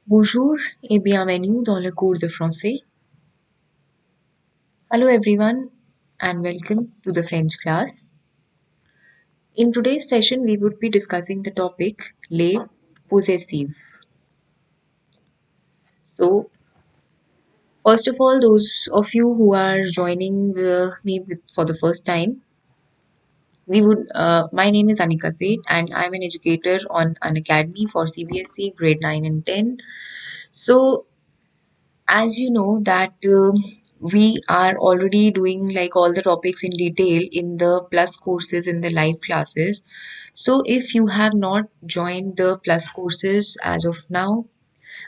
Bonjour et bienvenue dans le cours de français. Hello everyone and welcome to the French class. In today's session, we would be discussing the topic les possessives. So, first of all, those of you who are joining for the first time, my name is Anika Seth and I'm an educator on Unacademy for CBSE grade 9 and 10. So, as you know that we are already doing like all the topics in detail in the plus courses in the live classes. So if you have not joined the plus courses as of now,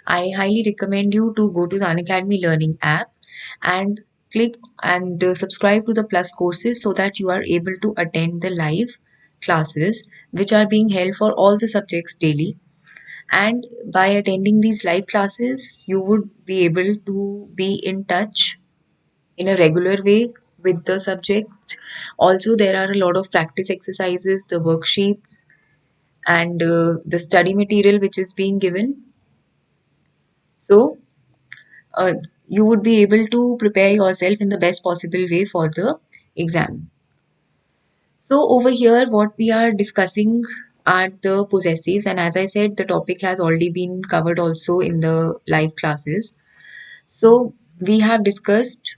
I highly recommend you to go to the Unacademy learning app and click and subscribe to the plus courses so that you are able to attend the live classes which are being held for all the subjects daily. And by attending these live classes, you would be able to be in touch in a regular way with the subjects. Also, there are a lot of practice exercises, the worksheets, and the study material which is being given. So, uh, you would be able to prepare yourself in the best possible way for the exam. So over here, what we are discussing are the possessives, and as I said, the topic has already been covered also in the live classes. So we have discussed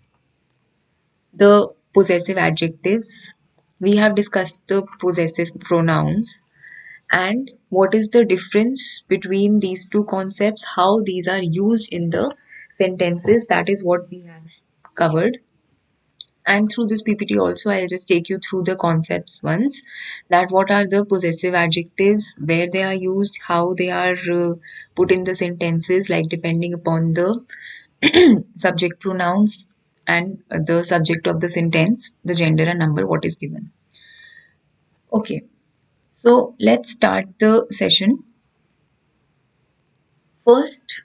the possessive adjectives, we have discussed the possessive pronouns, and what is the difference between these two concepts, how these are used in the sentences. That is what we have covered. And through this PPT also, I'll just take you through the concepts once, that what are the possessive adjectives, where they are used, how they are put in the sentences, like depending upon the subject pronouns and the subject of the sentence, the gender and number, what is given. Okay, so let's start the session. First,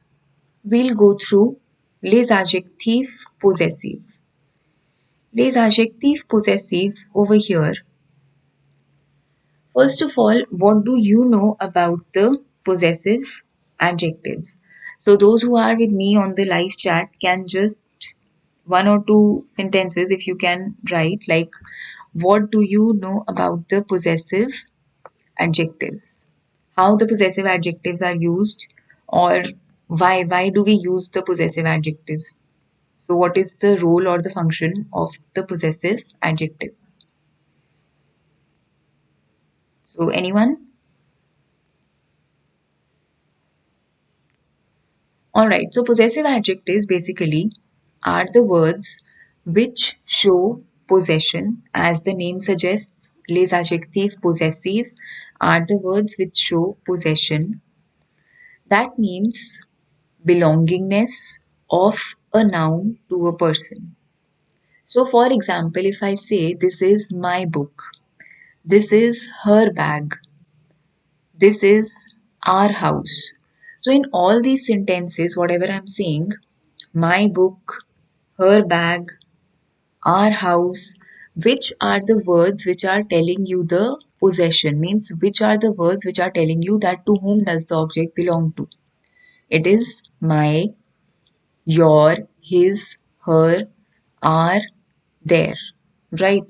we'll go through les adjectifs possessifs. Les adjectifs possessifs over here. First of all, what do you know about the possessive adjectives? So those who are with me on the live chat can just one or two sentences if you can write, like what do you know about the possessive adjectives? How the possessive adjectives are used, or why do we use the possessive adjectives? So what is the role or the function of the possessive adjectives? So anyone? Alright, so possessive adjectives basically are the words which show possession. As the name suggests, les adjectifs possessifs are the words which show possession. That means belongingness of a noun to a person. So, for example, if I say, this is my book, this is her bag, this is our house. So, in all these sentences, whatever I'm saying, my book, her bag, our house, which are the words which are telling you the possession, means which are the words which are telling you that to whom does the object belong to. It is my, your, his, her, our, their, right?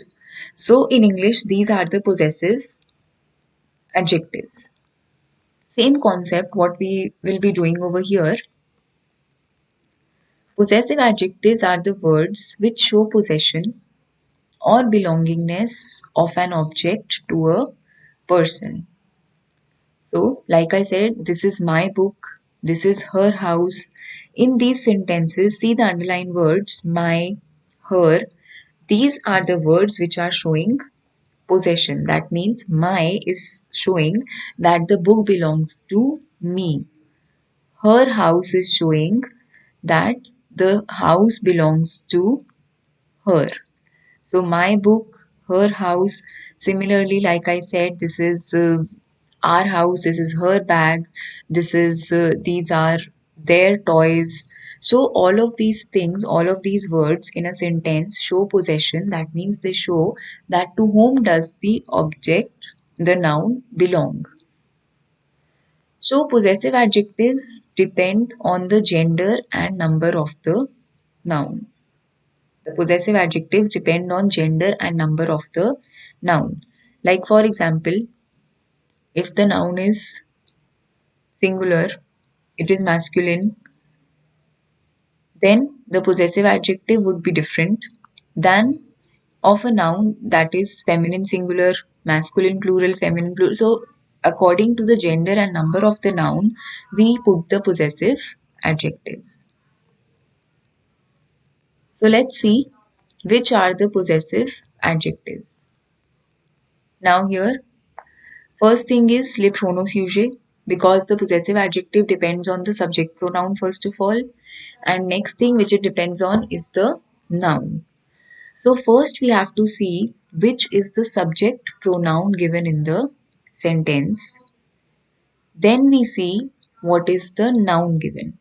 So in English, these are the possessive adjectives. Same concept, what we will be doing over here. Possessive adjectives are the words which show possession or belongingness of an object to a person. So, like I said, this is my book, this is her house. In these sentences, see the underlined words my, her. These are the words which are showing possession. That means my is showing that the book belongs to me. Her house is showing that the house belongs to her. So my book, her house. Similarly, like I said, this is our house, this is her bag, these are their toys. So all of these things, all of these words in a sentence show possession. That means they show that to whom does the object, the noun, belong. So possessive adjectives depend on the gender and number of the noun. The possessive adjectives depend on gender and number of the noun. Like for example, if the noun is singular, it is masculine, then the possessive adjective would be different than of a noun that is feminine singular, masculine plural, feminine plural. So according to the gender and number of the noun, we put the possessive adjectives. So let's see which are the possessive adjectives. Now here, first thing is le pronom sujet, because the possessive adjective depends on the subject pronoun first of all, and next thing which it depends on is the noun. So first we have to see which is the subject pronoun given in the sentence. Then we see what is the noun given.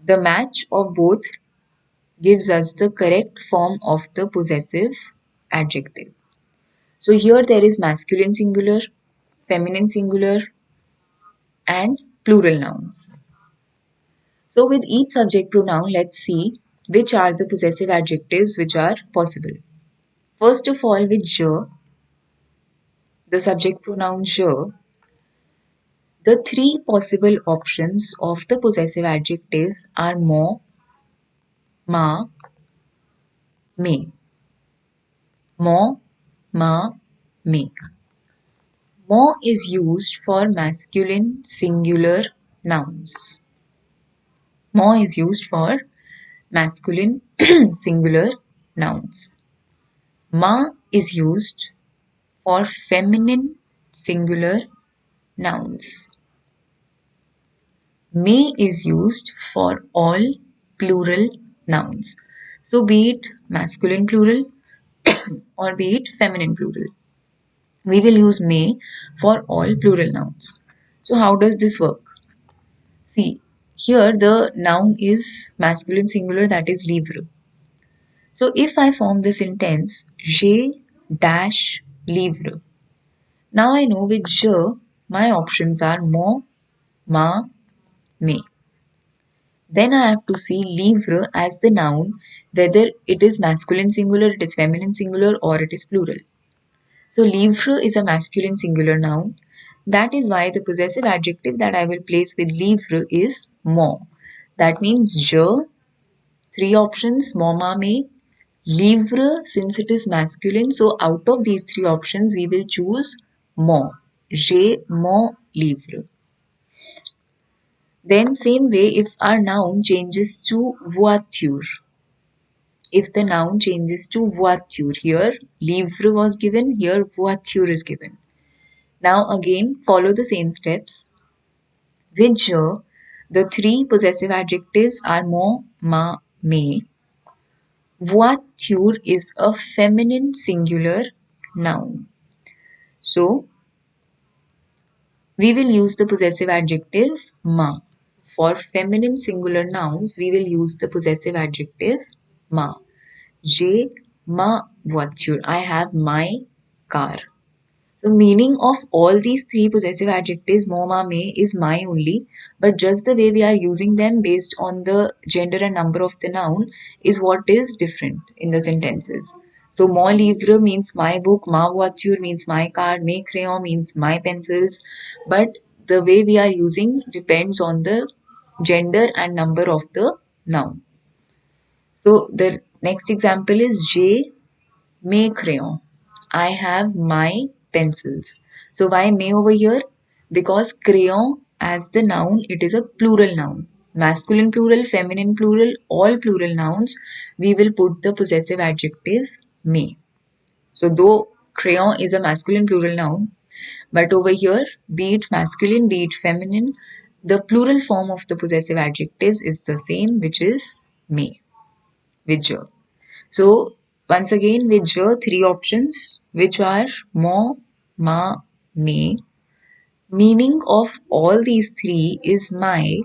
The match of both gives us the correct form of the possessive adjective. So here there is masculine singular, feminine singular, and plural nouns. So with each subject pronoun, let's see which are the possessive adjectives which are possible. First of all, with je, the subject pronoun je, the three possible options of the possessive adjectives are mo, ma, me. Mo, ma, me. Mo is used for masculine singular nouns. Mo is used for masculine singular nouns. Ma is used for feminine singular nouns. Me is used for all plural nouns. So be it masculine plural or be it feminine plural, we will use me for all plural nouns. So how does this work? See, here the noun is masculine singular, that is livre. So if I form the sentence j'ai dash livre, now I know with je my options are mon, ma, me. Then I have to see livre as the noun, whether it is masculine singular, it is feminine singular, or it is plural. So livre is a masculine singular noun. That is why the possessive adjective that I will place with livre is mon. That means je, three options, mon, ma, me. Livre, since it is masculine, so out of these three options, we will choose mon. J'ai mon livre. Then same way, if our noun changes to voiture, if the noun changes to voiture, here livre was given, here voiture is given. Now again follow the same steps. With je, the three possessive adjectives are mon, ma, me. Voiture is a feminine singular noun. So we will use the possessive adjective ma. For feminine singular nouns, we will use the possessive adjective ma. J'ai ma voiture. I have my car. The meaning of all these three possessive adjectives, mo, ma, me, is my only, but just the way we are using them based on the gender and number of the noun is what is different in the sentences. So, mon livre means my book, ma voiture means my car, mes crayons means my pencils, but the way we are using depends on the gender and number of the noun. So, the next example is j'ai mes crayons. I have my pencils. So why may over here? Because crayon as the noun, it is a plural noun. Masculine plural, feminine plural, all plural nouns, we will put the possessive adjective may. So though crayon is a masculine plural noun, but over here, be it masculine, be it feminine, the plural form of the possessive adjectives is the same, which is may, with je. So once again with je, three options which are mo, ma, me. Meaning of all these three is my,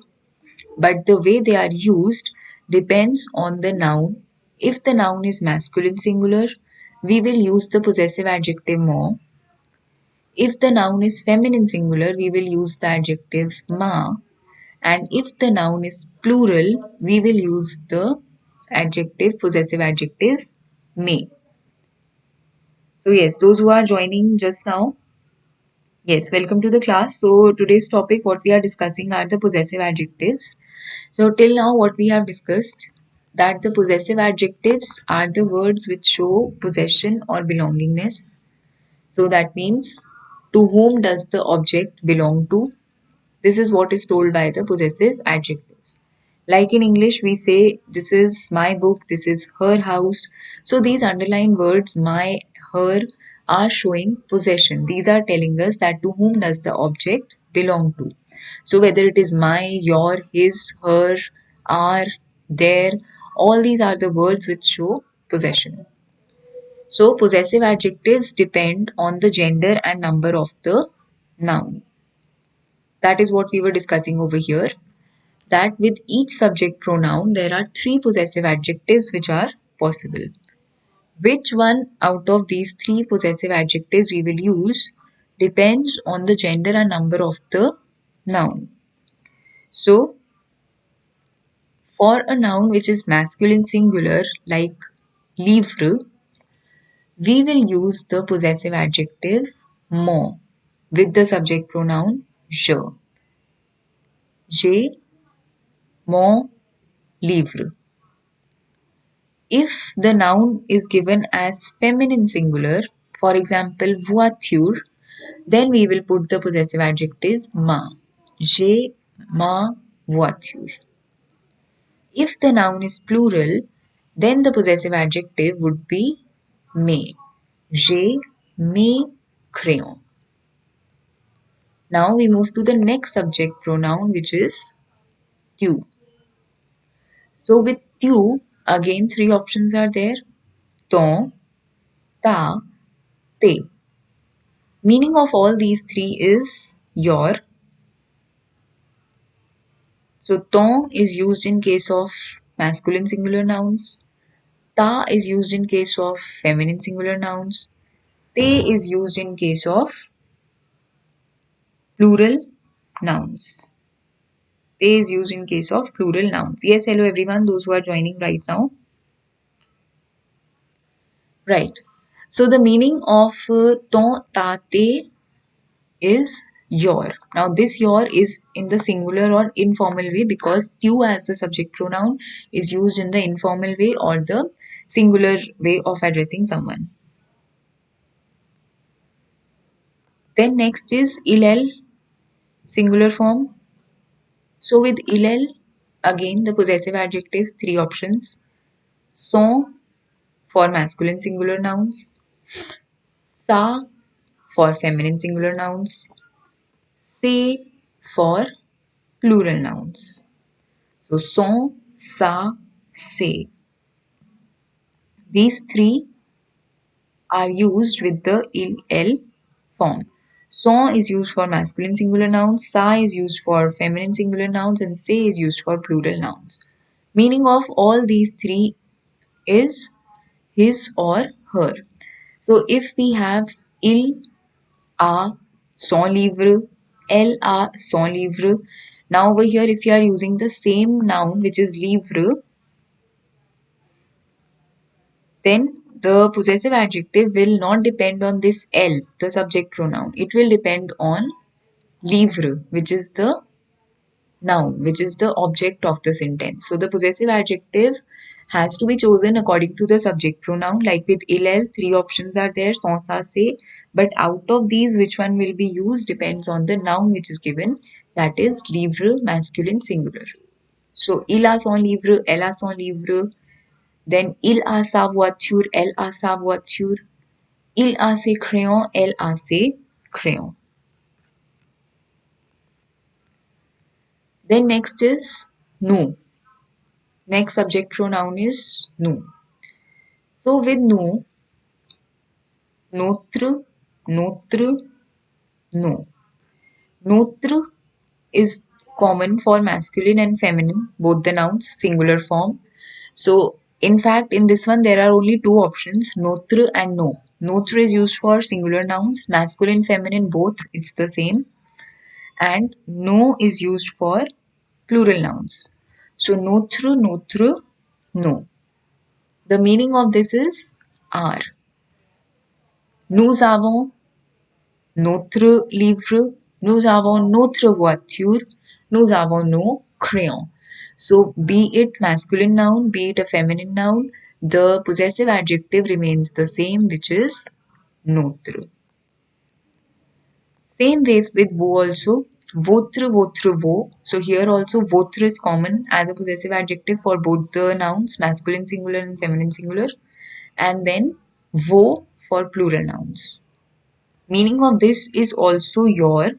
but the way they are used depends on the noun. If the noun is masculine singular, we will use the possessive adjective mo. If the noun is feminine singular, we will use the adjective ma. And if the noun is plural, we will use the adjective, possessive adjective, may. So yes, those who are joining just now, yes, welcome to the class. So today's topic, what we are discussing are the possessive adjectives. So till now, what we have discussed, that the possessive adjectives are the words which show possession or belongingness. So that means, to whom does the object belong to? This is what is told by the possessive adjectives. Like in English, we say, this is my book, this is her house. So these underlined words, my, her, are showing possession. These are telling us that to whom does the object belong to. So whether it is my, your, his, her, our, their, all these are the words which show possession. So possessive adjectives depend on the gender and number of the noun. That is what we were discussing over here. That with each subject pronoun, there are three possessive adjectives which are possible. Which one out of these three possessive adjectives we will use depends on the gender and number of the noun. So, for a noun which is masculine singular like livre, we will use the possessive adjective mon with the subject pronoun je. J'ai mon livre. If the noun is given as feminine singular, for example, voiture, then we will put the possessive adjective ma. J'ai ma voiture. If the noun is plural, then the possessive adjective would be mes. J'ai mes crayons. Now we move to the next subject pronoun, which is tu. So with tu, again three options are there. Ton, ta, te. Meaning of all these three is your. So ton is used in case of masculine singular nouns. Ta is used in case of feminine singular nouns. Te is used in case of plural nouns. Te is used in case of plural nouns. Yes, hello everyone, those who are joining right now. Right. So the meaning of ton, ta, te is your. Now this your is in the singular or informal way because tu as the subject pronoun is used in the informal way or the singular way of addressing someone. Then next is illel, singular form. So with illel, again the possessive adjectives, three options. Sont for masculine singular nouns. Ça for feminine singular nouns. C'est for plural nouns. So sont, ça, c'est. These three are used with the il form. Sont is used for masculine singular nouns, ça is used for feminine singular nouns, and c'est is used for plural nouns. Meaning of all these three is his or her. So if we have il a son livre, elle a son livre. Now over here, if you are using the same noun which is livre, then the possessive adjective will not depend on this L, the subject pronoun. It will depend on livre, which is the noun, which is the object of the sentence. So the possessive adjective has to be chosen according to the subject pronoun. Like with il, three options are there, son, sa, se. But out of these, which one will be used depends on the noun which is given. That is livre, masculine singular. So il a son livre, elle a son livre. Then il a sa voiture, elle a sa voiture. Il a ses crayons, elle a ses crayons. Then next is nous. Next subject pronoun is nous. So with nous, notre, notre, nos. Notre is common for masculine and feminine, both the nouns, singular form. So In fact, in this one, there are only two options, notre and no. Notre is used for singular nouns, masculine, feminine, both, it's the same. And no is used for plural nouns. So, notre, notre, no. The meaning of this is are. Nous avons notre livre, nous avons notre voiture, nous avons nos crayons. So, be it masculine noun, be it a feminine noun, the possessive adjective remains the same, which is notre. Same way with vous also. Votre, votre, vos. So, here also votre is common as a possessive adjective for both the nouns, masculine singular and feminine singular. And then vos for plural nouns. Meaning of this is also your,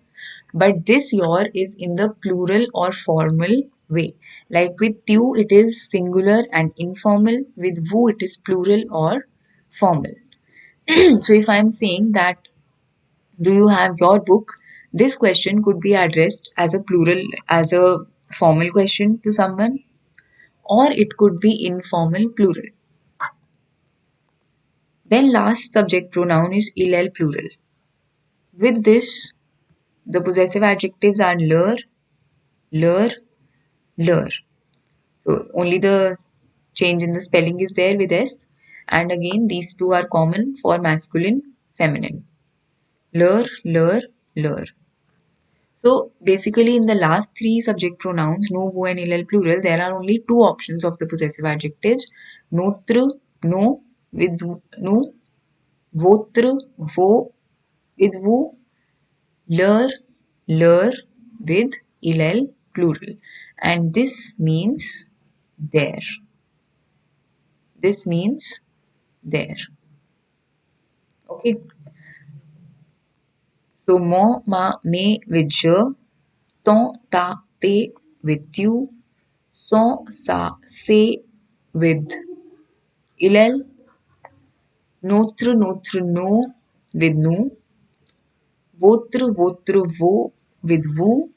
but this your is in the plural or formal way. Like with you, it is singular and informal. With vous, it is plural or formal. So if I'm saying that, do you have your book? This question could be addressed as a plural, as a formal question to someone, or it could be informal plural. Then last subject pronoun is il plural. With this, the possessive adjectives are leur, leur. So only the change in the spelling is there with S. And again, these two are common for masculine, feminine. Leur, leur. So basically in the last three subject pronouns, no, vous and il plural, there are only two options of the possessive adjectives. Notre, no, with nous, votre, vos, with vous, leur with il plural. And this means there. This means there. Okay. So mon, ma, me with je, ton, ta, te with you, son, sa, se with il, notre, no with nous, votre, vos with vous,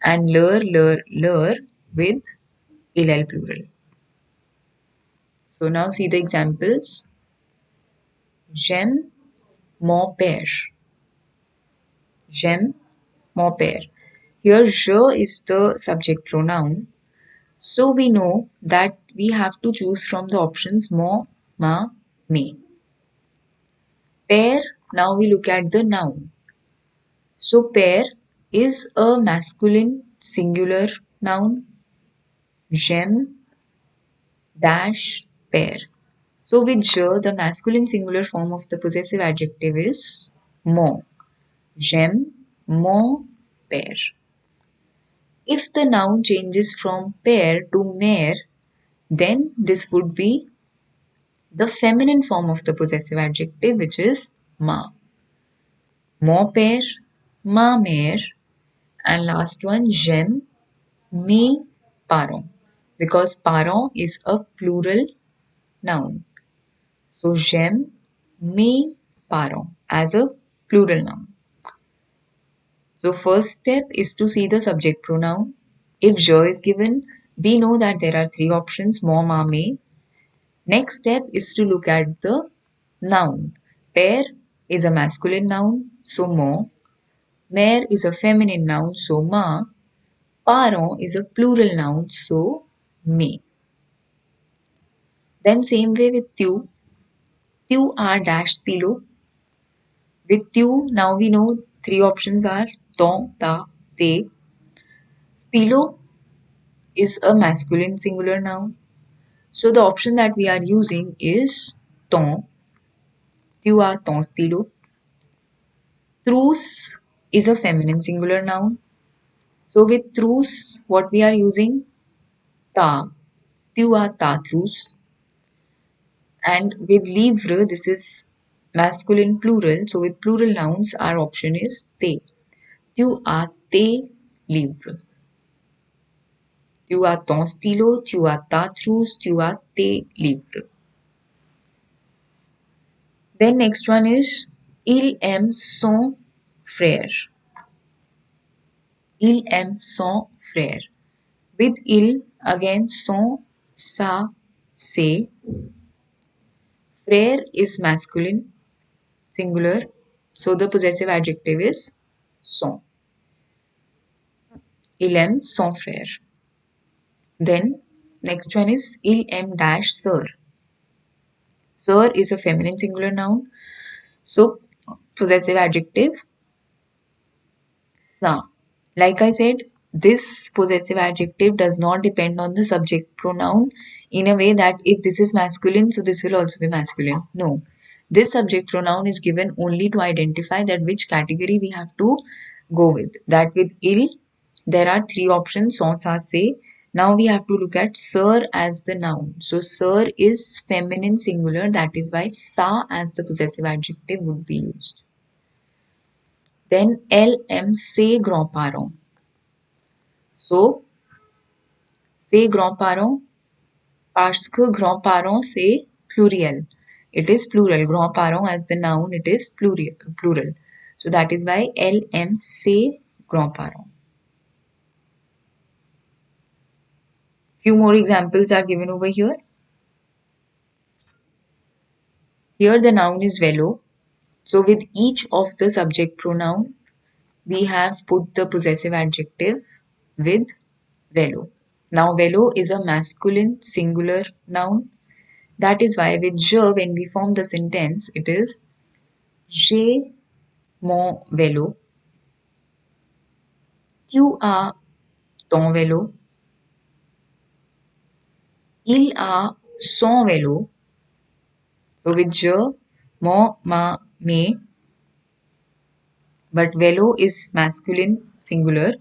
and leur with il plural. So now see the examples. J'aime mon père. J'aime mon père. Here, je is the subject pronoun. So we know that we have to choose from the options mon, ma, me. Père, now we look at the noun. So père is a masculine singular noun. J'aime dash père. So with je, the masculine singular form of the possessive adjective is mon. J'aime mon père. If the noun changes from père to mère, then this would be the feminine form of the possessive adjective, which is ma. Mon père, ma mère, and last one, j'aime mes parents, because parents is a plural noun. So j'aime mes parents as a plural noun. So first step is to see the subject pronoun. If je is given, we know that there are three options, mon, ma, me. Next step is to look at the noun. Père is a masculine noun, so mon. Mère is a feminine noun, so ma. Parent is a plural noun, so me. Then same way with tu. Tu are dash stilo. With tu, now we know three options are ton, ta, te. Stilo is a masculine singular noun. So the option that we are using is ton. Tu as ton stylo. Trousse is a feminine singular noun. So with trousse, what we are using? Ta. Tu as ta trousse. And with livre, this is masculine plural. So with plural nouns, our option is te. Tu as tes livres. Tu as ton stylo, tu as ta trousse, tu as tes livres. Then next one is il aime son frère. Il aime son frère. With il, again son, sa, say. Frère is masculine, singular. So the possessive adjective is son. Il aime son frère. Then next one is il aime dash sir. Sir is a feminine singular noun. So possessive adjective sa. Like I said, this possessive adjective does not depend on the subject pronoun in a way that if this is masculine, so this will also be masculine. No. This subject pronoun is given only to identify that which category we have to go with. That with il, there are three options, son, sa, se. Now we have to look at sir as the noun. So sir is feminine singular, that is why sa as the possessive adjective would be used. Then LM, ses grands-parents. So, ses grands-parents, parce que grands-parents, c'est pluriel. It is plural. Grands-parents as the noun, it is plural. So, that is why LM, ses grands-parents. Few more examples are given over here. Here the noun is velo. So, with each of the subject pronoun, we have put the possessive adjective with velo. Now, velo is a masculine singular noun. That is why with je, when we form the sentence, it is j'ai mon vélo. Tu as ton vélo. Il a son vélo. So with je, mon, ma, me. But vélo is masculine singular.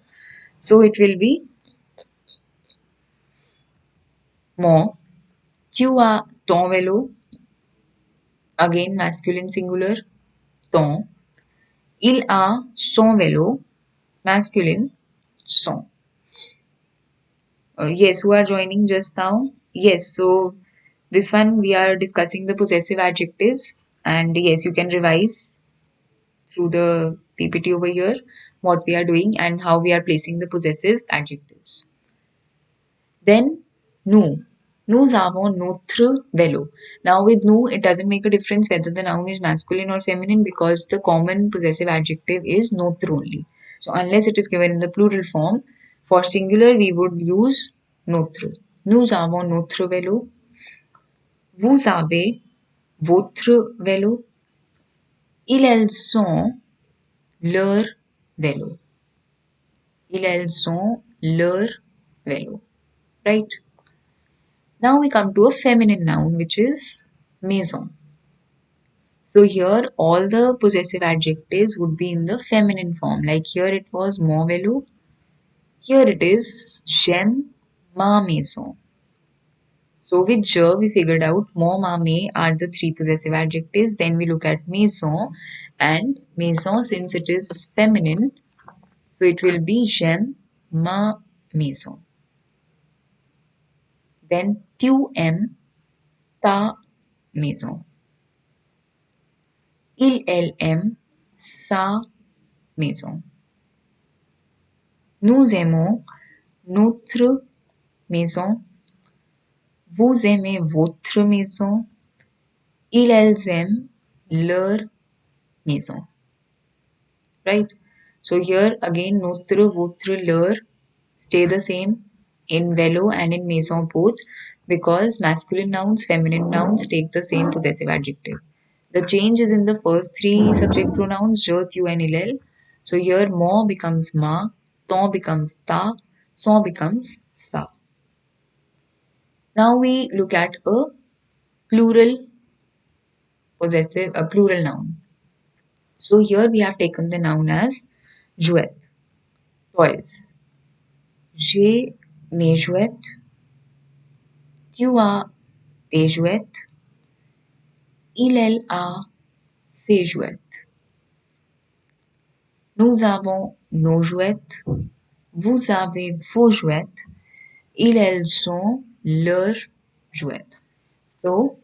So it will be mon. Tu as ton vélo. Again masculine singular. Ton. Il a son vélo. Masculine. Son. Yes, who are joining just now? Yes, so this one we are discussing the possessive adjectives, and yes, you can revise through the PPT over here what we are doing and how we are placing the possessive adjectives. Then nous. Nous avons notre vélo. Now with nous, it doesn't make a difference whether the noun is masculine or feminine because the common possessive adjective is notre only. So unless it is given in the plural form, for singular we would use notre. Nous avons notre vélo. Vous avez votre vélo. Ils ont leur vélo. Ils ont leur vélo. Right? Now we come to a feminine noun which is maison. So here all the possessive adjectives would be in the feminine form. Like here it was mon vélo. Here it is j'aime ma maison. So with je we figured out mon, ma, me are the three possessive adjectives. Then we look at maison, and maison, since it is feminine, so it will be j'aime ma maison. Then tu aimes ta maison. Elle aime sa maison. Nous aimons notre maison. Vous aimez votre maison. Elles aiment leur maison. Right? So here again notre, votre, leur stay the same in vélo and in maison both because masculine nouns, feminine nouns take the same possessive adjective. The change is in the first three subject pronouns je, tu and il. So here mon becomes ma, ton becomes ta, son becomes sa. Now we look at a plural possessive, a plural noun. So here we have taken the noun as jouet, toys. J'ai mes jouets. Tu as tes jouets. Elle a ses jouets. Nous avons nos jouets. Vous avez vos jouets. Elles ont leurs jouets. So,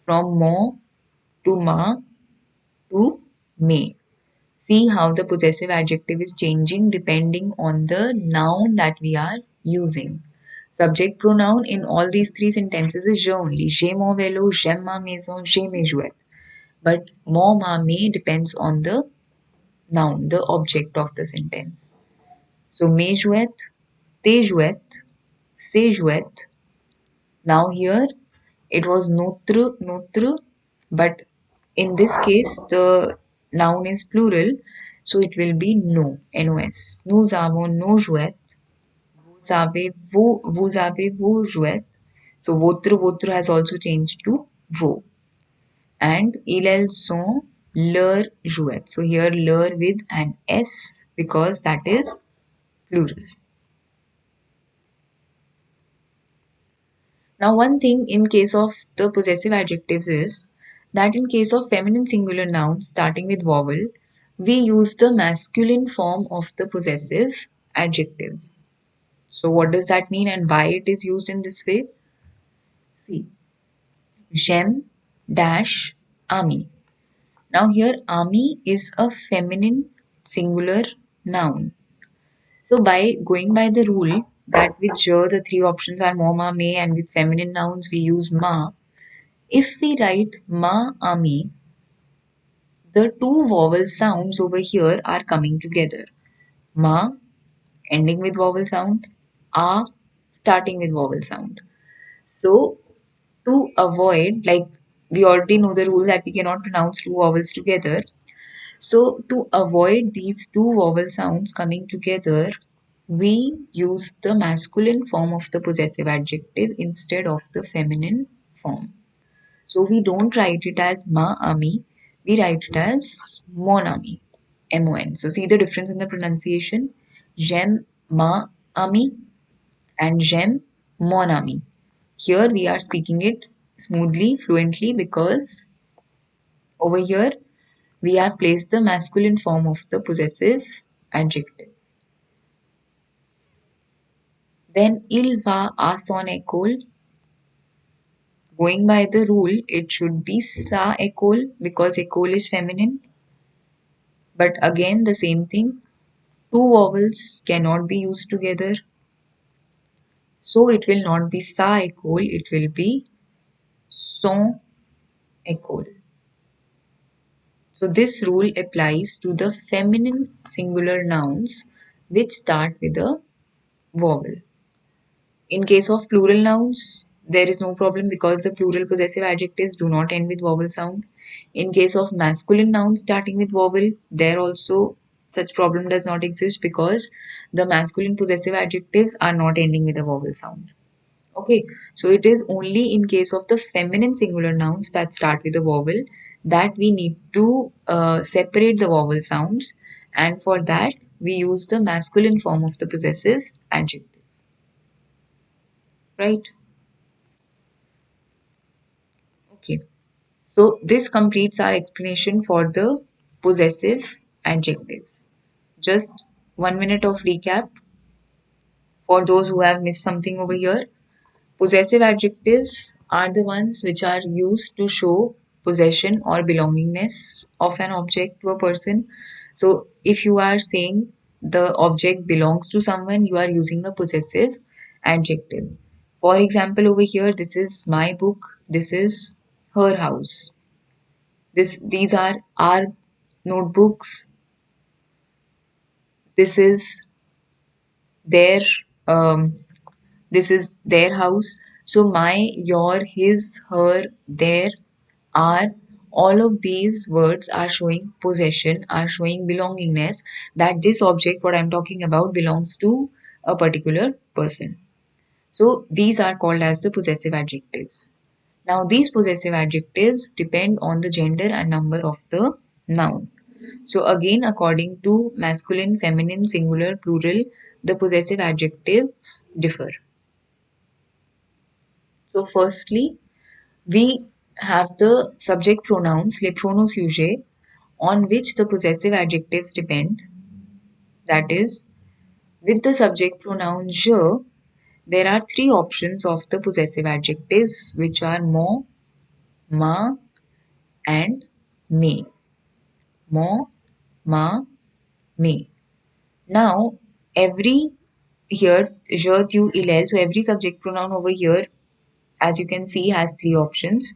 from mon to ma to me. See how the possessive adjective is changing depending on the noun that we are using. Subject pronoun in all these three sentences is je only. J'ai mon vélo, j'aime ma maison, j'ai mes jouets. But mon, ma, me depends on the noun, the object of the sentence. So mes jouets, tes jouets, ses jouets. Now here it was notre, but in this case the noun is plural, so it will be nos, nos. Nous avons nos jouets. Vous avez vos jouets. So votre has also changed to vos. And elles sont leurs jouets. So here leur with an S because that is plural. Now one thing in case of the possessive adjectives is that in case of feminine singular nouns starting with vowel, we use the masculine form of the possessive adjectives. So what does that mean and why it is used in this way? See, j'aime dash army. Now here army is a feminine singular noun. So by going by the rule that with je the three options are mo, ma, me, and with feminine nouns we use ma. If we write ma, ami, the two vowel sounds over here are coming together. Ma ending with vowel sound, a starting with vowel sound. So to avoid, like we already know the rule that we cannot pronounce two vowels together. So to avoid these two vowel sounds coming together, we use the masculine form of the possessive adjective instead of the feminine form. So we don't write it as ma ami, we write it as mon ami, mon. So see the difference in the pronunciation. J'aime ma ami and j'aime mon ami. Here we are speaking it smoothly, fluently because over here we have placed the masculine form of the possessive adjective. Then il va à son école. Going by the rule, it should be sa école because école is feminine. But again, the same thing. Two vowels cannot be used together. So it will not be sa école, it will be son école. So this rule applies to the feminine singular nouns which start with a vowel. In case of plural nouns, there is no problem because the plural possessive adjectives do not end with vowel sound. In case of masculine nouns starting with vowel, there also such problem does not exist because the masculine possessive adjectives are not ending with a vowel sound. Okay, so it is only in case of the feminine singular nouns that start with a vowel that we need to separate the vowel sounds, and for that we use the masculine form of the possessive adjective, right? Okay, so this completes our explanation for the possessive adjectives. Just 1 minute of recap for those who have missed something over here. Possessive adjectives are the ones which are used to show possession or belongingness of an object to a person. So if you are saying the object belongs to someone, you are using a possessive adjective. For example, over here, this is my book, this is her house. These are our notebooks, this is their um, this is their house. So my, your, his, her, their, our, all of these words are showing possession, are showing belongingness, that this object what I'm talking about belongs to a particular person. So these are called as the possessive adjectives. Now these possessive adjectives depend on the gender and number of the noun. So again, according to masculine, feminine, singular, plural, the possessive adjectives differ. So firstly, we have the subject pronouns, les pronoms sujets, on which the possessive adjectives depend. That is, with the subject pronoun je, there are three options of the possessive adjectives, which are mon, ma, and me. Mon, ma, me. Now, every here je, tu, il, elle. So every subject pronoun over here, as you can see, has three options.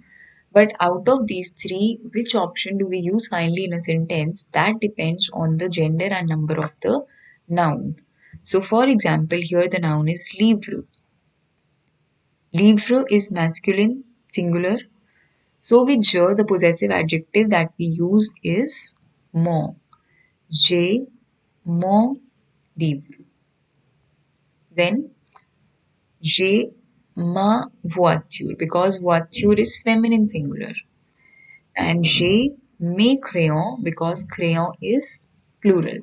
But out of these three, which option do we use finally in a sentence? That depends on the gender and number of the noun. So for example, here the noun is livre. Livre is masculine, singular. So with je, the possessive adjective that we use is mon. J'ai mon livre. Then j'ai ma voiture, because voiture is feminine singular. And j'ai mes crayons, because crayon is plural.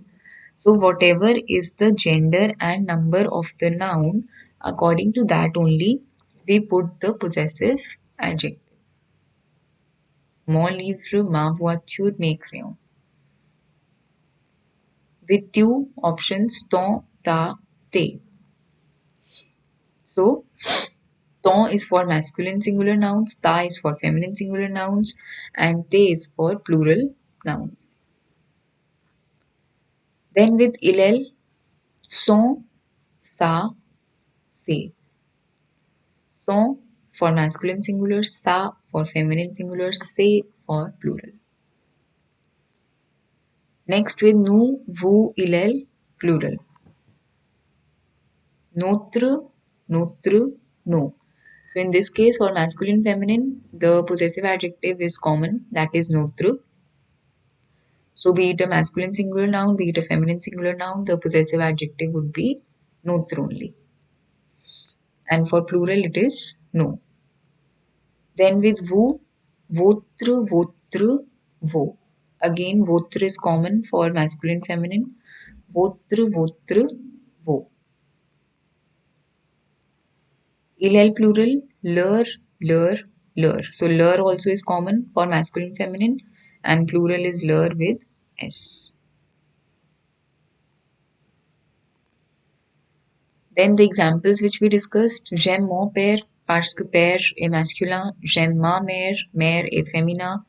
So whatever is the gender and number of the noun, according to that only we put the possessive adjective. Mon livre, ma voiture, mes crayons. With you, options ton, ta, te. So ton is for masculine singular nouns, ta is for feminine singular nouns, and te is for plural nouns. Then with illel, son, sa, se. Son for masculine singular, sa for feminine singular, se for plural. Next with nous, vous, il, plural. Notre, notre, nos. So in this case, for masculine feminine, the possessive adjective is common, that is notre. So be it a masculine singular noun, be it a feminine singular noun, the possessive adjective would be notre only. And for plural, it is no. Then with vous, votre, votre, vos. Again, votre is common for masculine feminine. Votre, votre, vos. Il plural, leur, leur, leur. So leur also is common for masculine feminine and plural is leur with s. Then the examples which we discussed, j'aime mon père parce que père est masculin, j'aime ma mère, mère est féminin,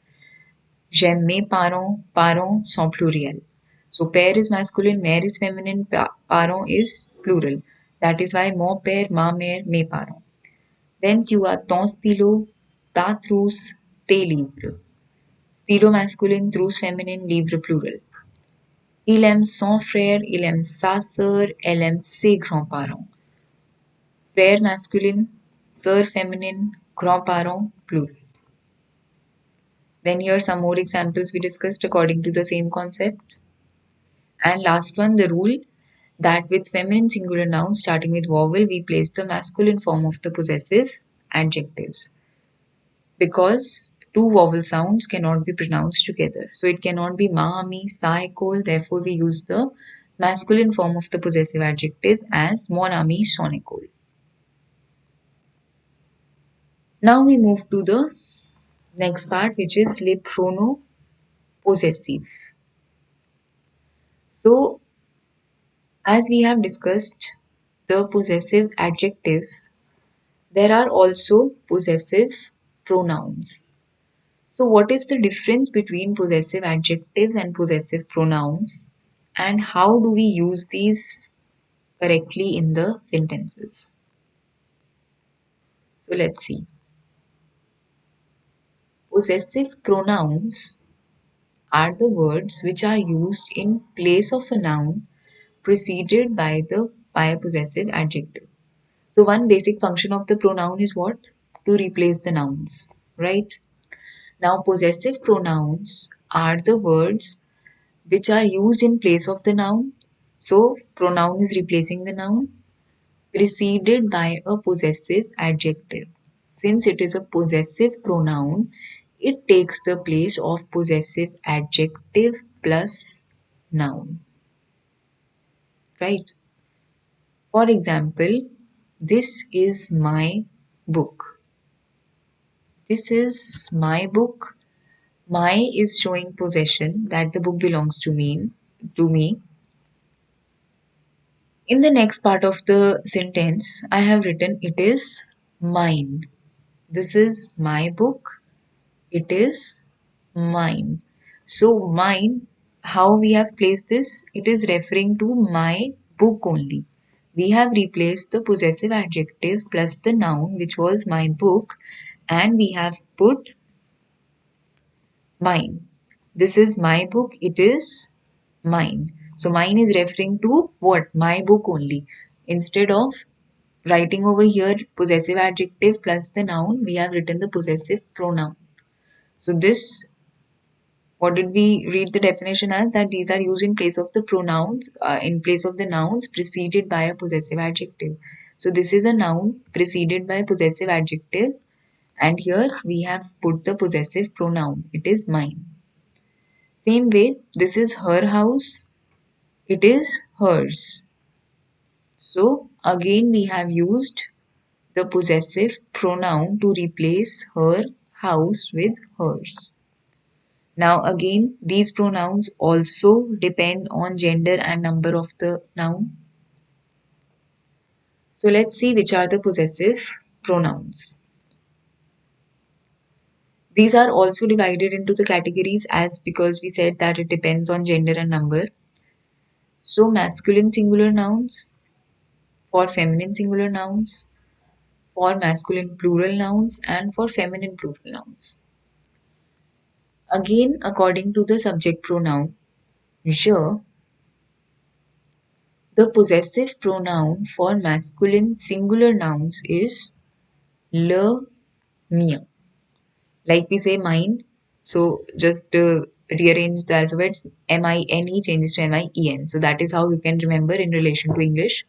j'aime mes parents, parents sont pluriels. So père is masculine, mère is feminine, parents is plural. That is why mon père, ma mère, mes parents. Then tu as ton stylo, ta trousse, tes livres. Stylo masculine, trousse féminine, livre plural. Il aime son frère, il aime sa sœur, elle aime ses grands-parents. Frère masculine, sœur feminine, grands-parents plural. Then here some more examples we discussed according to the same concept. And last one, the rule that with feminine singular nouns starting with vowel, we place the masculine form of the possessive adjectives. Because two vowel sounds cannot be pronounced together. So it cannot be ma, mi, sa, ekol. Therefore, we use the masculine form of the possessive adjective as mon ami, son ekol. Now we move to the next part, which is les pronoms possessifs. So, as we have discussed the possessive adjectives, there are also possessive pronouns. So, what is the difference between possessive adjectives and possessive pronouns, and how do we use these correctly in the sentences? So, let's see. Possessive pronouns are the words which are used in place of a noun preceded by a possessive adjective. So one basic function of the pronoun is what? To replace the nouns, right? Now possessive pronouns are the words which are used in place of the noun. So pronoun is replacing the noun preceded by a possessive adjective. Since it is a possessive pronoun, it takes the place of possessive adjective plus noun, right? For example, this is my book. This is my book. My is showing possession that the book belongs to me. To me. In the next part of the sentence, I have written it is mine. This is my book. It is mine. So mine, how we have placed this? It is referring to my book only. we have replaced the possessive adjective plus the noun, which was my book, and we have put mine. This is my book, it is mine. So mine is referring to what? My book only. Instead of writing over here possessive adjective plus the noun, we have written the possessive pronoun. So this, what did we read the definition as? That these are used in place of the pronouns, in place of the nouns preceded by a possessive adjective. So this is a noun preceded by a possessive adjective, and here we have put the possessive pronoun. It is mine. Same way, this is her house. It is hers. So again we have used the possessive pronoun to replace her house with hers. Now again, these pronouns also depend on gender and number of the noun. So let's see which are the possessive pronouns. These are also divided into the categories as because we said that it depends on gender and number. So masculine singular nouns, for feminine singular nouns, for masculine plural nouns, and for feminine plural nouns. Again, according to the subject pronoun, je, the possessive pronoun for masculine singular nouns is le, mien. Like we say mine, so just rearrange the alphabets. M-I-N-E changes to M-I-E-N. So that is how you can remember in relation to English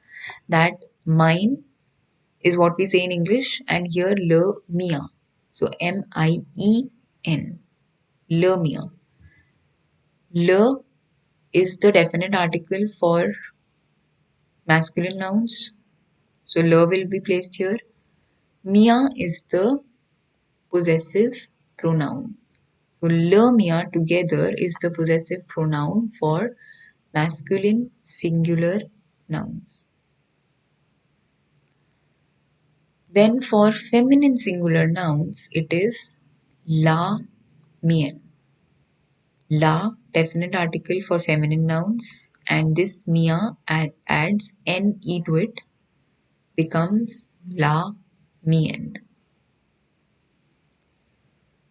that mine is what we say in English, and here le, mien. So M-I-E-N, le, mien. Le is the definite article for masculine nouns. So le will be placed here. Mia is the possessive pronoun. So le, mia together is the possessive pronoun for masculine singular nouns. Then for feminine singular nouns, it is la, mien. La, definite article for feminine nouns, and this mia adds ne to it, becomes la, mien.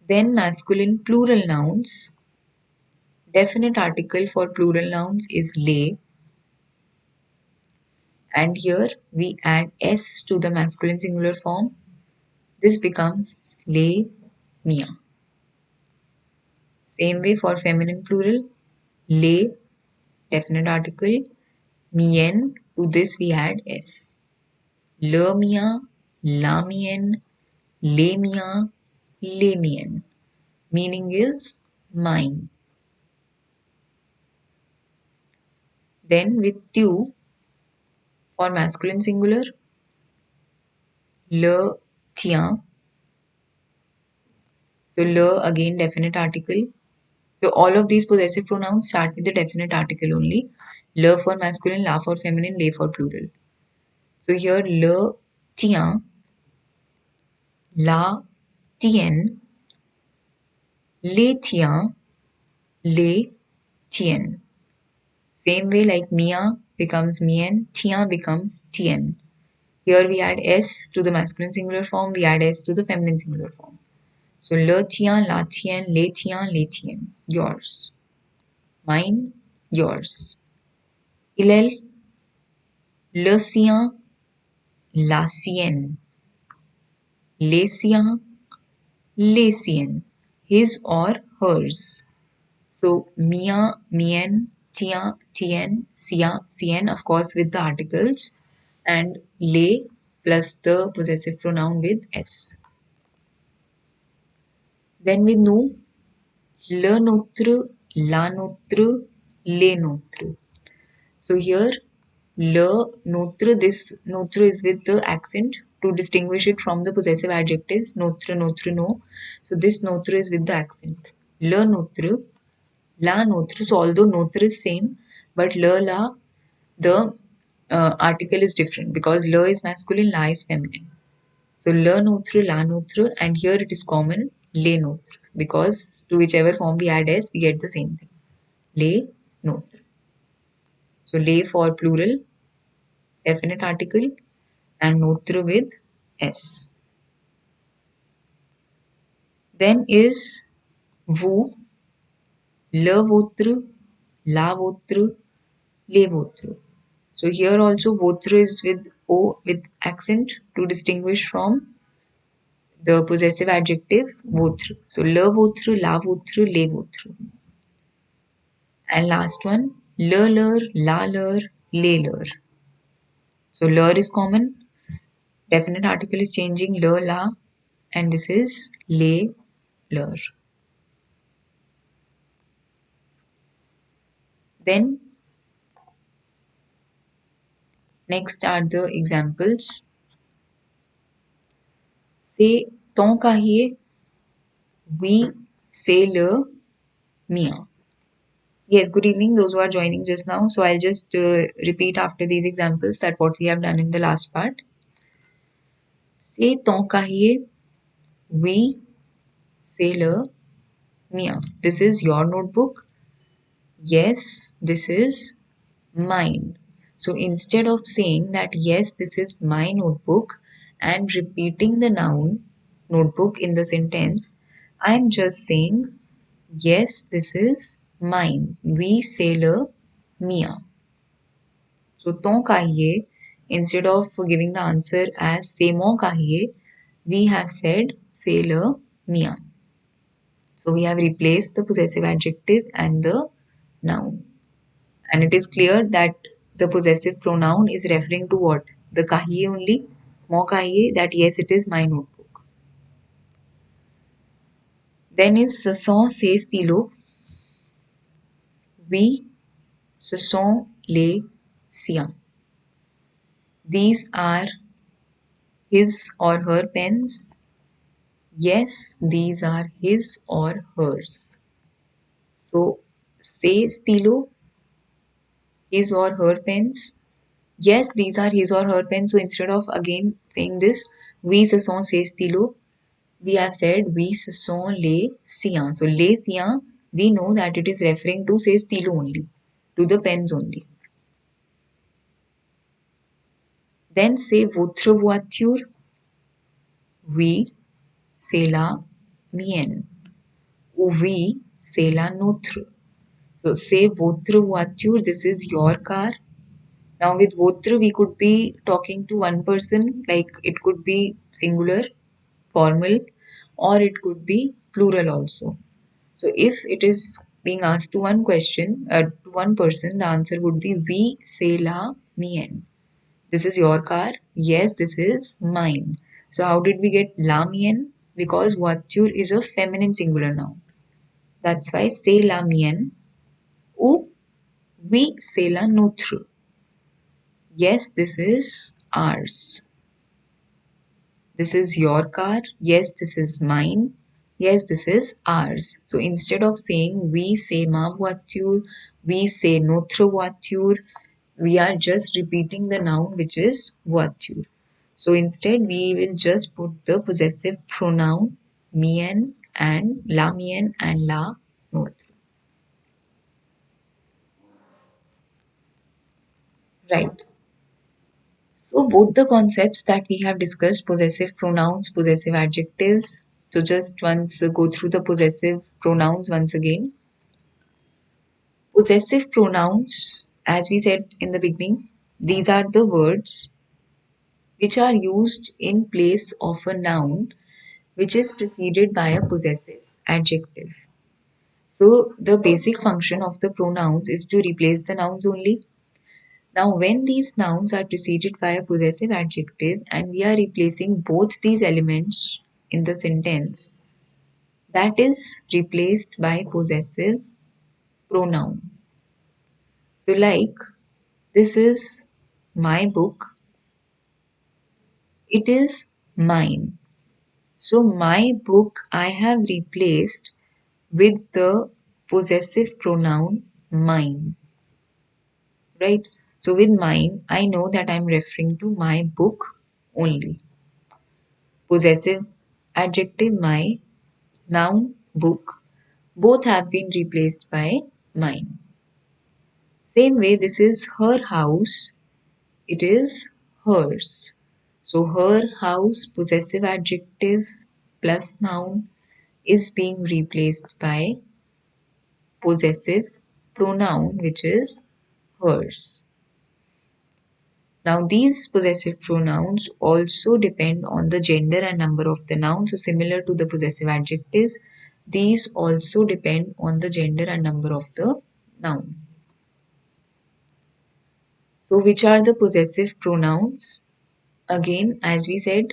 Then masculine plural nouns, definite article for plural nouns is le, and here we add s to the masculine singular form. This becomes slay, mia. Same way for feminine plural, le, definite article, mien, to this we add s. Le, mia, la, mien, le, mia, le, mien. Meaning is mine. Then with tu, for masculine singular, le, tien. So le, again definite article. So all of these possessive pronouns start with the definite article only. Le for masculine, la for feminine, le for plural. So here le, tien, la, tien, le, tien, le, tien. Same way like mia becomes mien, tien becomes tien. Here we add s to the masculine singular form, we add s to the feminine singular form. So le, tien, la, tien, le, tien, yours. Mine, yours. Il, le sien, la sienne. Les siens, les siennes. His or hers. So mia, mien, tien, tien, sia, sien, of course with the articles, and les plus the possessive pronoun with s. Then with nous, le notre, la notre, les notre. So here le notre, this notre is with the accent to distinguish it from the possessive adjective notre, notre, no. So this notre is with the accent. Le notre, la notre. So although notre is same, but le, la, the article is different because le is masculine, la is feminine. So le notre, la notre, and here it is common les notre because to whichever form we add s, we get the same thing. Les notre. So les for plural, definite article, and Notre with S. Then is vous, le votre, la votre, les votre. So here also votre is with O with accent to distinguish from the possessive adjective votre. So le votre, la votre, les votre. And last one, le leur, la leur, les leur. So leur is common, definite article is changing le, la, and this is les, leur. Then next are the examples. C'est ton cahier, oui, c'est le mien. Yes, good evening, those who are joining just now. So I'll just repeat after these examples that what we have done in the last part. C'est ton cahier, oui, c'est le mien. This is your notebook. Yes, this is mine. So instead of saying that yes, this is my notebook and repeating the noun notebook in the sentence, I'm just saying yes, this is mine. Oui, c'est le mien. So ton cahier, instead of giving the answer as c'est mon cahier, we have said c'est le mien. So we have replaced the possessive adjective and the noun. And it is clear that the possessive pronoun is referring to what? The cahier only, mon cahier, that yes, it is my notebook. Then is ce sont ses stylos. Oui, ce sont les siens. These are his or her pens. Yes, these are his or hers. So, say stylo, his or her pens. Yes, these are his or her pens. So, instead of again saying this, oui, ce sont ses stylos, we have said oui, ce sont les siens. So, les siens, we know that it is referring to say stylo only, to the pens only. Then say votre voiture. Oui, c'est la mienne. Oui, c'est la nôtre. So say votre voiture, this is your car. Now with votre, we could be talking to one person, like it could be singular, formal, or it could be plural also. So if it is being asked to one question, to one person, the answer would be oui, c'est la mienne. This is your car. Yes, this is mine. So how did we get la mienne? Because voiture is a feminine singular noun. That's why c'est la mienne. Ou oui, c'est la nôtre. Yes, this is ours. This is your car. Yes, this is mine. Yes, this is ours. So instead of saying we say ma voiture, we say notre voiture, we are just repeating the noun which is voiture. So instead we will just put the possessive pronoun mien and la mienne and la notre. Right. So both the concepts that we have discussed, possessive pronouns, possessive adjectives. So just once go through the possessive pronouns once again. Possessive pronouns, as we said in the beginning, these are the words which are used in place of a noun which is preceded by a possessive adjective. So the basic function of the pronouns is to replace the nouns only. Now, when these nouns are preceded by a possessive adjective and we are replacing both these elements in the sentence, that is replaced by possessive pronoun. So, like, this is my book, it is mine. So, my book I have replaced with the possessive pronoun mine, right? So, with mine, I know that I'm referring to my book only. Possessive adjective my, noun book, both have been replaced by mine. Same way, this is her house, It is hers. So her house, possessive adjective plus noun, is being replaced by possessive pronoun, which is hers. Now, these possessive pronouns also depend on the gender and number of the noun. So, similar to the possessive adjectives, these also depend on the gender and number of the noun. So, which are the possessive pronouns? Again, as we said,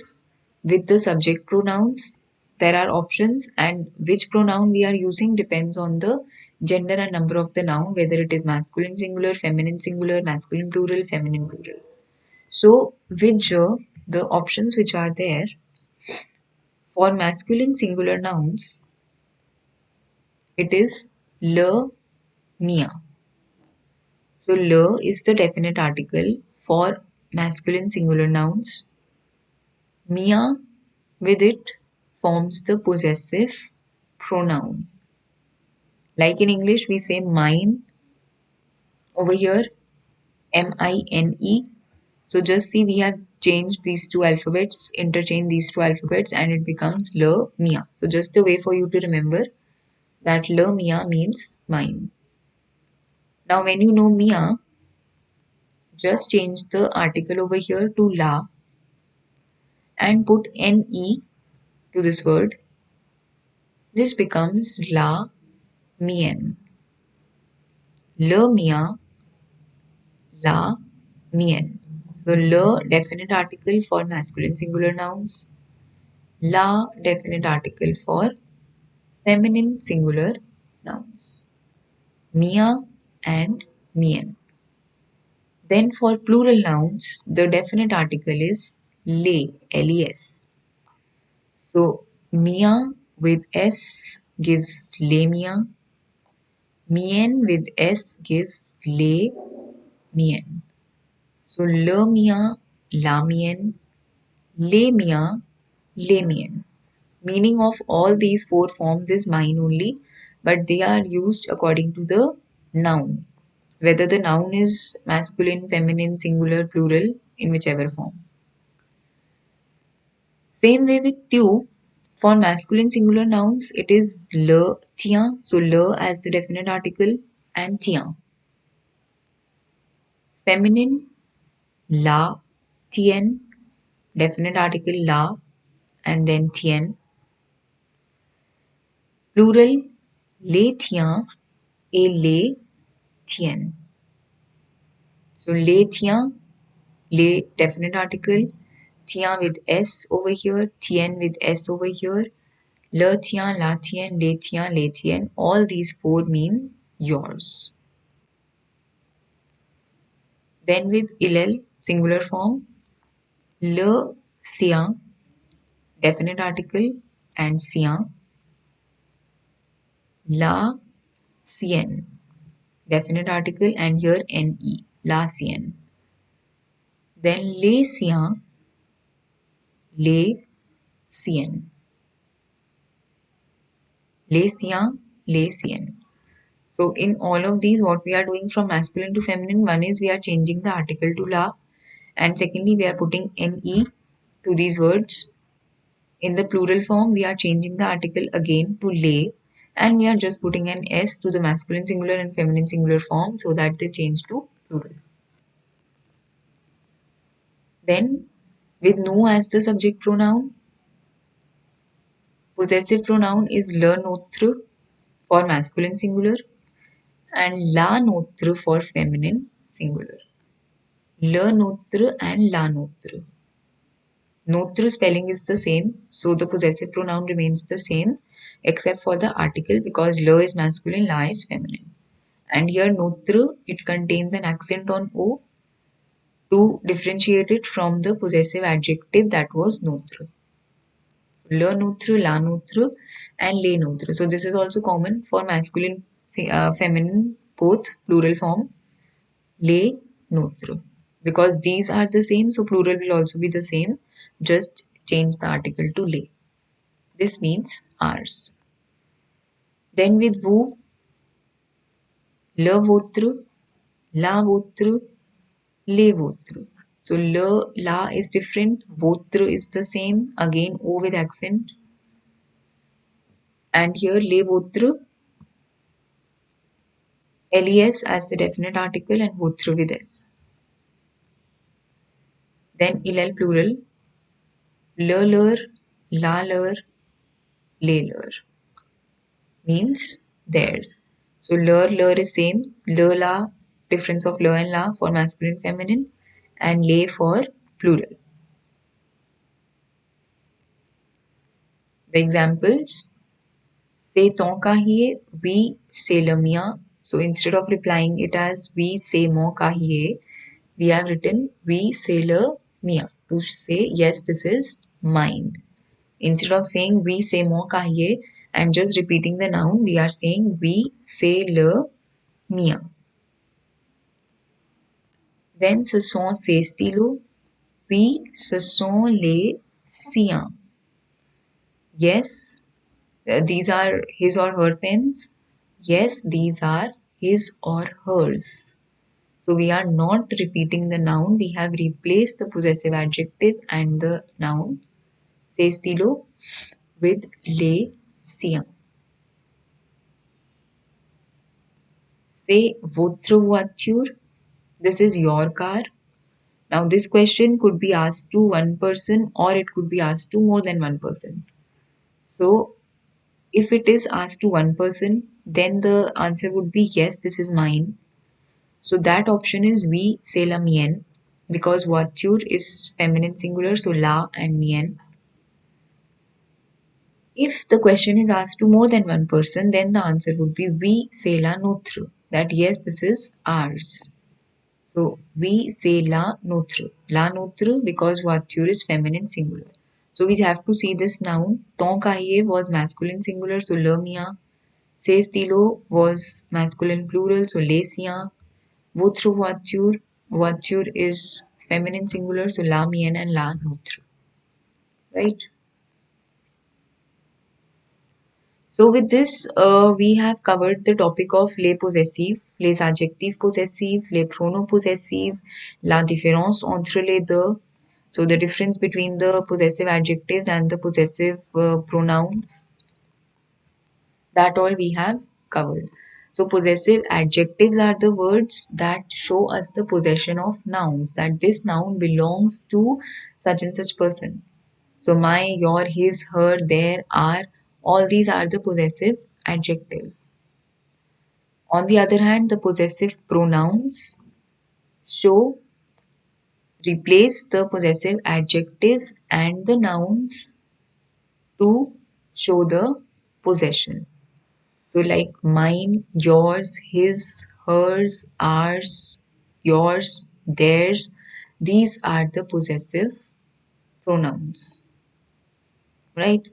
with the subject pronouns, there are options, and which pronoun we are using depends on the gender and number of the noun, whether it is masculine singular, masculine plural, feminine plural. So, with the options which are there for masculine singular nouns, it is le, mia. So, le is the definite article for masculine singular nouns. Mia with it forms the possessive pronoun. Like in English, we say mine. Over here, mine. So just see, we have changed these two alphabets, interchanged these two alphabets, and it becomes le, mia. So just a way for you to remember that le, mia means mine. Now, when you know mia, just change the article over here to la and put ne to this word. This becomes la, mien. Le, mia, la, mien. So, le, definite article for masculine singular nouns. La, definite article for feminine singular nouns. Mia and mien. Then for plural nouns, the definite article is le, les. So, mia with s gives le mia. Mien with s gives le mien. So, le mia, la mien, le mia, le mien. Meaning of all these four forms is mine only, but they are used according to the noun. Whether the noun is masculine, feminine, singular, plural, in whichever form. Same way with tu. For masculine singular nouns, it is le, tien. So le as the definite article and tien. Feminine, la, tien. Definite article la and then tien. Plural, le, tien, et le, tien. So le, tien, le, definite article, tien with s over here, tien with s over here. Le tien, la tien, le tien, le tien. All these four mean yours. Then with illel, singular form, le sien, definite article, and sien. La sien, definite article, and here ne, la sien. Then le sien, le sien. Le sien, le sien. So in all of these, what we are doing from masculine to feminine, one is we are changing the article to la, and secondly, we are putting ne to these words. In the plural form, we are changing the article again to le, and we are just putting an s to the masculine singular and feminine singular form so that they change to plural. Then, with nu as the subject pronoun, possessive pronoun is le notre for masculine singular and la notre for feminine singular. Le notre and la notre. Notre spelling is the same, so the possessive pronoun remains the same except for the article because le is masculine, la is feminine. And here notre, it contains an accent on O to differentiate it from the possessive adjective that was notre. So, le notre, la notre, and le notre. So this is also common for masculine, feminine, both plural form, le notre. Because these are the same, so plural will also be the same. Just change the article to le. This means ours. Then with vous, le vôtre, la vôtre, les vôtres. So la is different, votre is the same, again o with accent, and here les votre, les as the definite article and votre with s. Then il plural, le leur, la leur, les leur means theirs. So leur is same, le la, difference of le and la for masculine feminine, and les for plural. The examples, say ton kahiye, we say le mien. So instead of replying it as we say mon kahiye, we have written we say le mien to say yes, this is mine. Instead of saying we say mon kahiye and just repeating the noun, we are saying we say le mien. Then ce sont ses stylos. Oui, ce sont les siens. Yes, these are his or her pens. Yes, these are his or hers. So we are not repeating the noun. We have replaced the possessive adjective and the noun, ses stylos, with les siens. Say votre voiture. This is your car. Now this question could be asked to one person or it could be asked to more than one person. So if it is asked to one person, then the answer would be yes, this is mine. So that option is we say la mienne, because voiture is feminine singular, so la and mienne. If the question is asked to more than one person, then the answer would be we say la notre, that yes, this is ours. So we say la notre because voiture is feminine singular. So we have to see this noun. Ton cahier was masculine singular, so le mien. Ses stylos was masculine plural, so les siens. Votre voiture, voiture is feminine singular, so la mienne and la notre. Right? So with this, we have covered the topic of les possessifs, les adjectifs possessifs, les pronoms possessifs, la différence entre les deux. So the difference between the possessive adjectives and the possessive pronouns. That all we have covered. So possessive adjectives are the words that show us the possession of nouns, that this noun belongs to such and such person. So my, your, his, her, their, our, all these are the possessive adjectives. On the other hand, the possessive pronouns show, replace the possessive adjectives and the nouns to show the possession. So like mine, yours, his, hers, ours, yours, theirs, these are the possessive pronouns, right?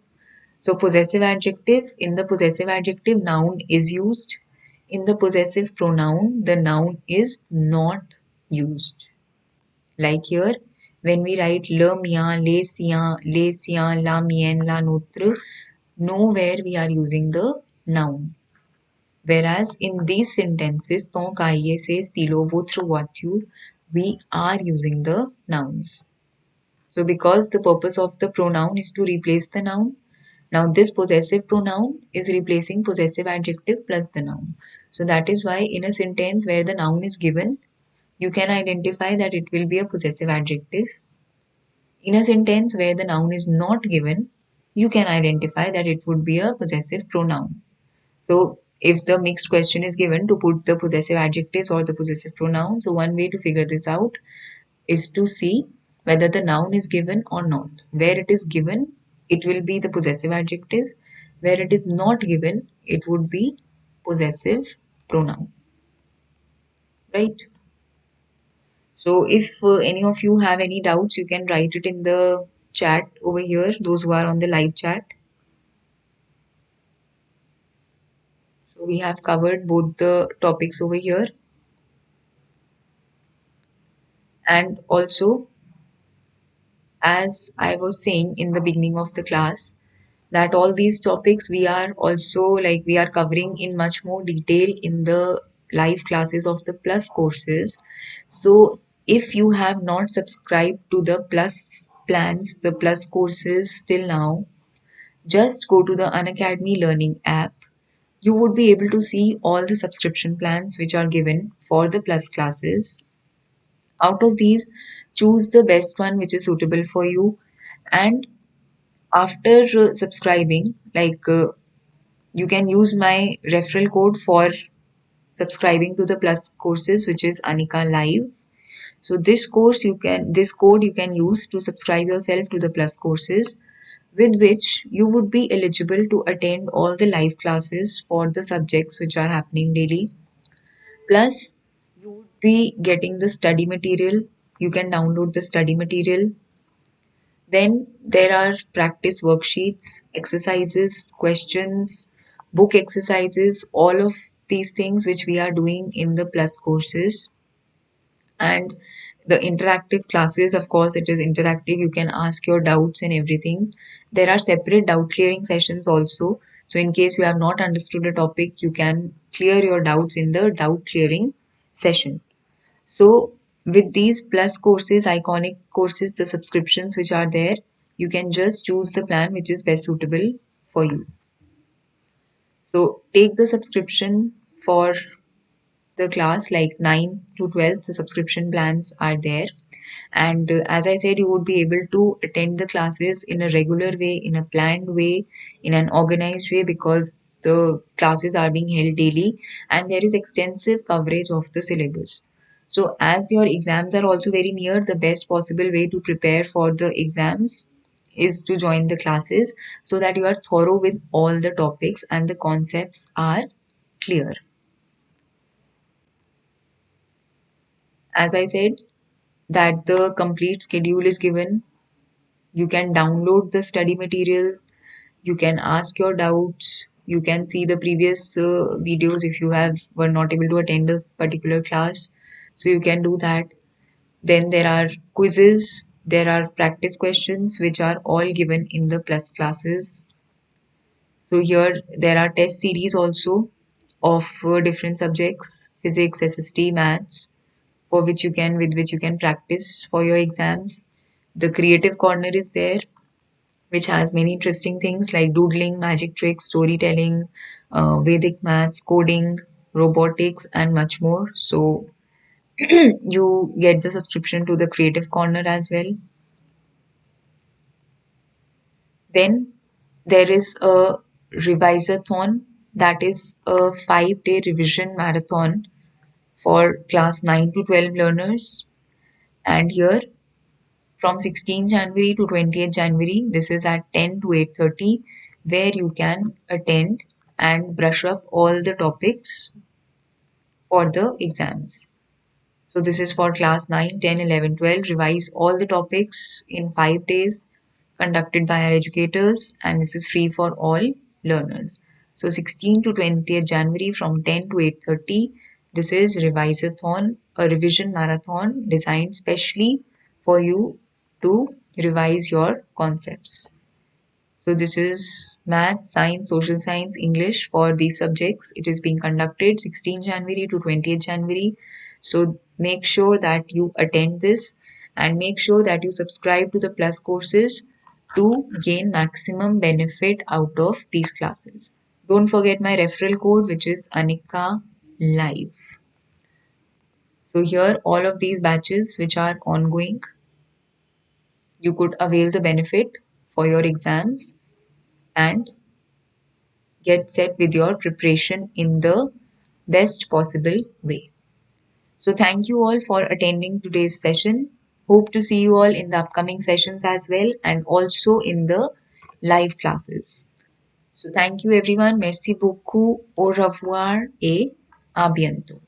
So possessive adjective, in the possessive adjective, noun is used. In the possessive pronoun, the noun is not used. Like here, when we write le mien, les siens, la mienne, la notre, nowhere we are using the noun. Whereas in these sentences, ton cahier, ses stylos, votre voiture, we are using the nouns. So because the purpose of the pronoun is to replace the noun, now this possessive pronoun is replacing possessive adjective plus the noun. So that is why in a sentence where the noun is given, you can identify that it will be a possessive adjective. In a sentence where the noun is not given, you can identify that it would be a possessive pronoun. So if the mixed question is given to put the possessive adjectives or the possessive pronoun, so one way to figure this out is to see whether the noun is given or not. Where it is given, it will be the possessive adjective. Where it is not given, it would be possessive pronoun. Right? So if any of you have any doubts, you can write it in the chat over here, those who are on the live chat. So we have covered both the topics over here. And also, as I was saying in the beginning of the class, that all these topics we are also we are covering in much more detail in the live classes of the plus courses. So if you have not subscribed to the plus plans, the plus courses till now, just go to the Unacademy Learning app. You would be able to see all the subscription plans which are given for the plus classes. Out of these, choose the best one which is suitable for you. And after subscribing, you can use my referral code for subscribing to the plus courses, which is ANIKALIVE. So this code you can use to subscribe yourself to the plus courses, with which you would be eligible to attend all the live classes for the subjects which are happening daily. Plus, you would be getting the study material. You can download the study material. Then there are practice worksheets, exercises, questions, book exercises, all of these things which we are doing in the plus courses. And the interactive classes, of course, it is interactive. You can ask your doubts and everything. There are separate doubt clearing sessions also. So, in case you have not understood a topic, you can clear your doubts in the doubt clearing session. So, with these plus courses, iconic courses, the subscriptions which are there, you can just choose the plan which is best suitable for you. So, take the subscription for the class like 9 to 12, the subscription plans are there. And as I said, you would be able to attend the classes in a regular way, in a planned way, in an organized way, because the classes are being held daily and there is extensive coverage of the syllabus. So, as your exams are also very near, the best possible way to prepare for the exams is to join the classes so that you are thorough with all the topics and the concepts are clear. As I said, that the complete schedule is given. You can download the study material. You can ask your doubts. You can see the previous videos if you have were not able to attend this particular class. So you can do that. Then there are quizzes. There are practice questions which are all given in the plus classes. So here there are test series also of different subjects: physics, SST, maths, for which you can with which you can practice for your exams. The creative corner is there, which has many interesting things like doodling, magic tricks, storytelling, Vedic maths, coding, robotics, and much more. So you get the subscription to the creative corner as well. Then there is a Revise-a-thon, that is a 5-day revision marathon for class 9 to 12 learners. And here from 16th January to 20th January, this is at 10 to 8:30, where you can attend and brush up all the topics for the exams. So this is for class 9, 10, 11, 12. Revise all the topics in 5 days, conducted by our educators, and this is free for all learners. So 16 to 20th January from 10 to 8:30. This is Revise-a-thon, a revision marathon designed specially for you to revise your concepts. So this is math, science, social science, English for these subjects. It is being conducted 16th January to 20th January. So make sure that you attend this and make sure that you subscribe to the plus courses to gain maximum benefit out of these classes. Don't forget my referral code, which is Anika Live. So here all of these batches which are ongoing, you could avail the benefit for your exams and get set with your preparation in the best possible way. So, thank you all for attending today's session. Hope to see you all in the upcoming sessions as well and also in the live classes. So, thank you everyone. Merci beaucoup. Au revoir et à bientôt.